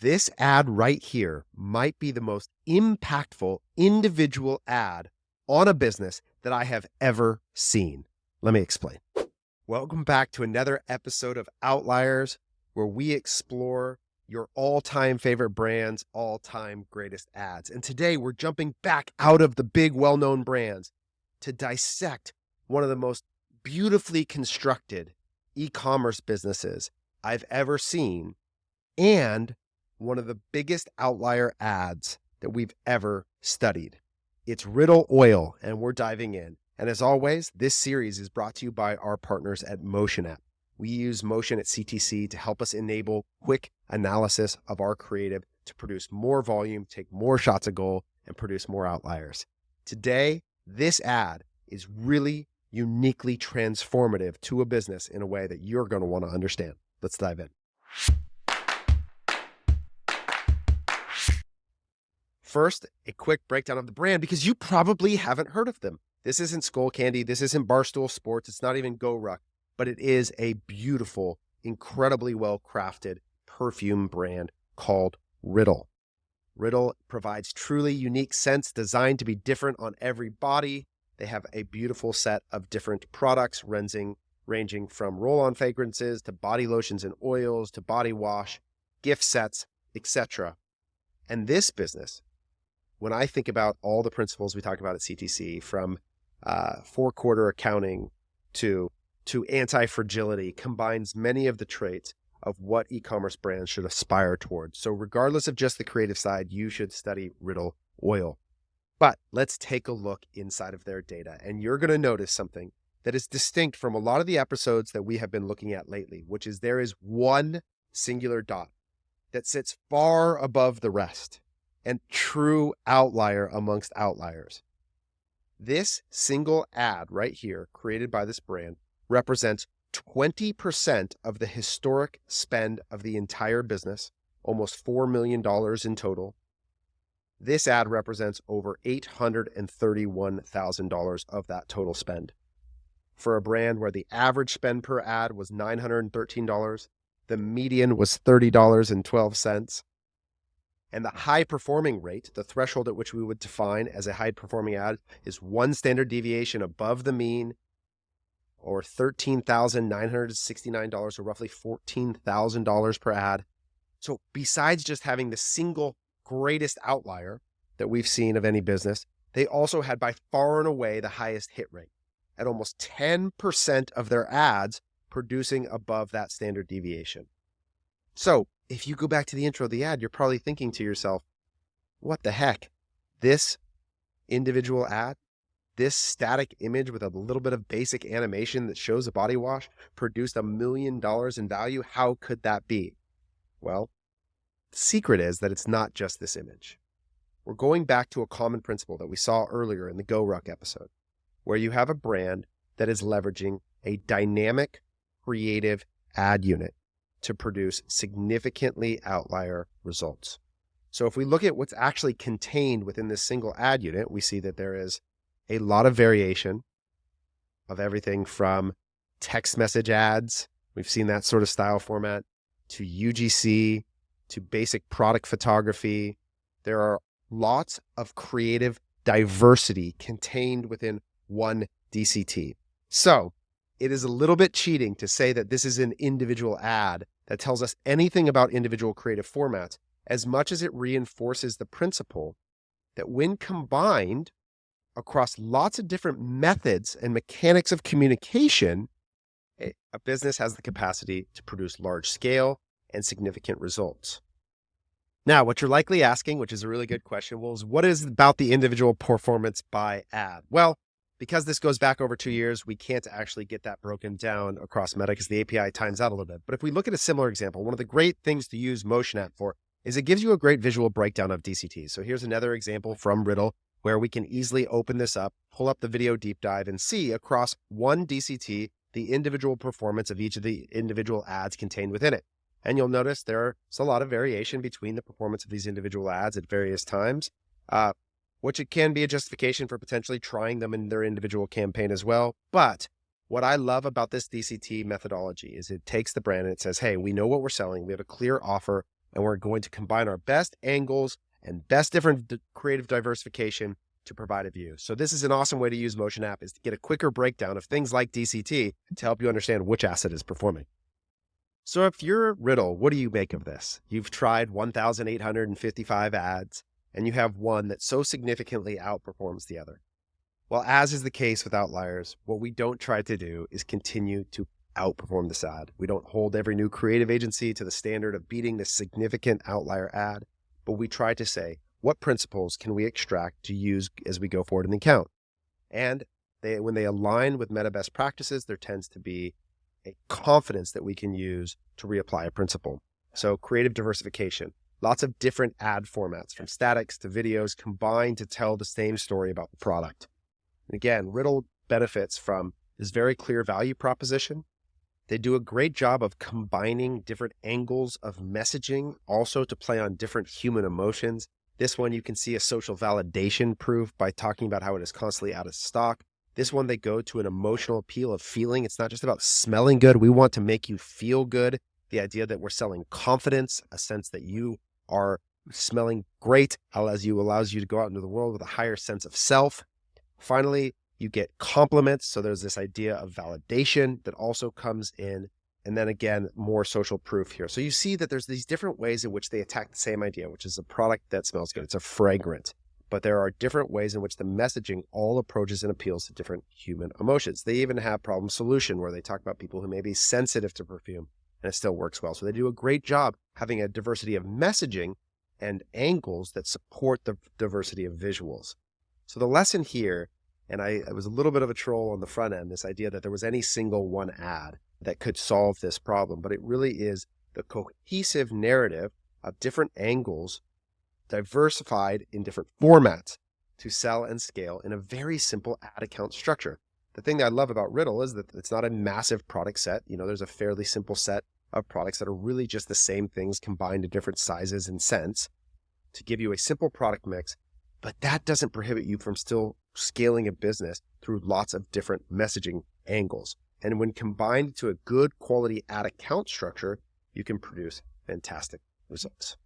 This ad right here might be the most impactful individual ad on a business that I have ever seen. Let me explain. Welcome back to another episode of Outliers, where we explore your all-time favorite brands, all-time greatest ads. And today we're jumping back out of the big well-known brands to dissect one of the most beautifully constructed e-commerce businesses I've ever seen, and one of the biggest outlier ads that we've ever studied. It's Riddle Oil, and we're diving in. And as always, this series is brought to you by our partners at Motion App. We use Motion at CTC to help us enable quick analysis of our creative to produce more volume, take more shots of goal, and produce more outliers. Today, this ad is really uniquely transformative to a business in a way that you're going to want to understand. Let's dive in. First, a quick breakdown of the brand, because you probably haven't heard of them. This isn't Skull Candy. This isn't Barstool Sports. It's not even GoRuck, but it is a beautiful, incredibly well-crafted perfume brand called Riddle. Riddle provides truly unique scents designed to be different on every body. They have a beautiful set of different products ranging from roll-on fragrances to body lotions and oils to body wash, gift sets, etc. And this business, when I think about all the principles we talked about at CTC, from four-quarter accounting to anti-fragility, combines many of the traits of what e-commerce brands should aspire towards. So regardless of just the creative side, you should study Riddle Oil. But let's take a look inside of their data, and you're going to notice something that is distinct from a lot of the episodes that we have been looking at lately, which is there is one singular dot that sits far above the rest and true outlier amongst outliers. This single ad right here, created by this brand, represents 20% of the historic spend of the entire business, almost $4 million in total. This ad represents over $831,000 of that total spend. For a brand where the average spend per ad was $913, the median was $30.12. And the high performing rate, the threshold at which we would define as a high performing ad, is one standard deviation above the mean, or $13,969, or roughly $14,000 per ad. So besides just having the single greatest outlier that we've seen of any business, they also had by far and away the highest hit rate, at almost 10% of their ads producing above that standard deviation. So if you go back to the intro of the ad, you're probably thinking to yourself, what the heck? This individual ad, this static image with a little bit of basic animation that shows a body wash, produced $1 million in value. How could that be? Well, the secret is that it's not just this image. We're going back to a common principle that we saw earlier in the GoRuck episode, where you have a brand that is leveraging a dynamic, creative ad unit to produce significantly outlier results. So if we look at what's actually contained within this single ad unit, we see that there is a lot of variation of everything from text message ads, we've seen that sort of style format, to UGC, to basic product photography. There are lots of creative diversity contained within one DCT. So it is a little bit cheating to say that this is an individual ad that tells us anything about individual creative formats, as much as it reinforces the principle that when combined across lots of different methods and mechanics of communication, a business has the capacity to produce large scale and significant results. Now, what you're likely asking, which is a really good question, well, is what is about the individual performance by ad? Well, because this goes back over 2 years, we can't actually get that broken down across Meta because the API times out a little bit. But if we look at a similar example, one of the great things to use Motion App for is it gives you a great visual breakdown of DCTs. So here's another example from Riddle where we can easily open this up, pull up the video deep dive, and see across one DCT the individual performance of each of the individual ads contained within it. And you'll notice there's a lot of variation between the performance of these individual ads at various times. Which it can be a justification for potentially trying them in their individual campaign as well. But what I love about this DCT methodology is it takes the brand and it says, hey, we know what we're selling. We have a clear offer and we're going to combine our best angles and best different creative diversification to provide a view. So this is an awesome way to use Motion App, is to get a quicker breakdown of things like DCT to help you understand which asset is performing. So if you're Riddle, what do you make of this? You've tried 1,855 ads, and you have one that so significantly outperforms the other. Well, as is the case with Outliers, what we don't try to do is continue to outperform this ad. We don't hold every new creative agency to the standard of beating this significant outlier ad, but we try to say, what principles can we extract to use as we go forward in the account? And when they align with meta best practices, there tends to be a confidence that we can use to reapply a principle. So creative diversification, lots of different ad formats, from statics to videos, combined to tell the same story about the product. And again, Riddle benefits from this very clear value proposition. They do a great job of combining different angles of messaging, also to play on different human emotions. This one, you can see a social validation proof by talking about how it is constantly out of stock. This one, they go to an emotional appeal of feeling. It's not just about smelling good. We want to make you feel good. The idea that we're selling confidence, a sense that you are smelling great, allows you to go out into the world with a higher sense of self. Finally, you get compliments. So there's this idea of validation that also comes in. And then again, more social proof here. So you see that there's these different ways in which they attack the same idea, which is a product that smells good. It's a fragrant. But there are different ways in which the messaging all approaches and appeals to different human emotions. They even have problem solution, where they talk about people who may be sensitive to perfume, and it still works well. So they do a great job having a diversity of messaging and angles that support the diversity of visuals. So the lesson here, and I was a little bit of a troll on the front end, this idea that there was any single one ad that could solve this problem, but it really is the cohesive narrative of different angles diversified in different formats to sell and scale in a very simple ad account structure. The thing that I love about Riddle is that it's not a massive product set. There's a fairly simple set of products that are really just the same things combined in different sizes and scents to give you a simple product mix. But that doesn't prohibit you from still scaling a business through lots of different messaging angles. And when combined to a good quality ad account structure, you can produce fantastic results.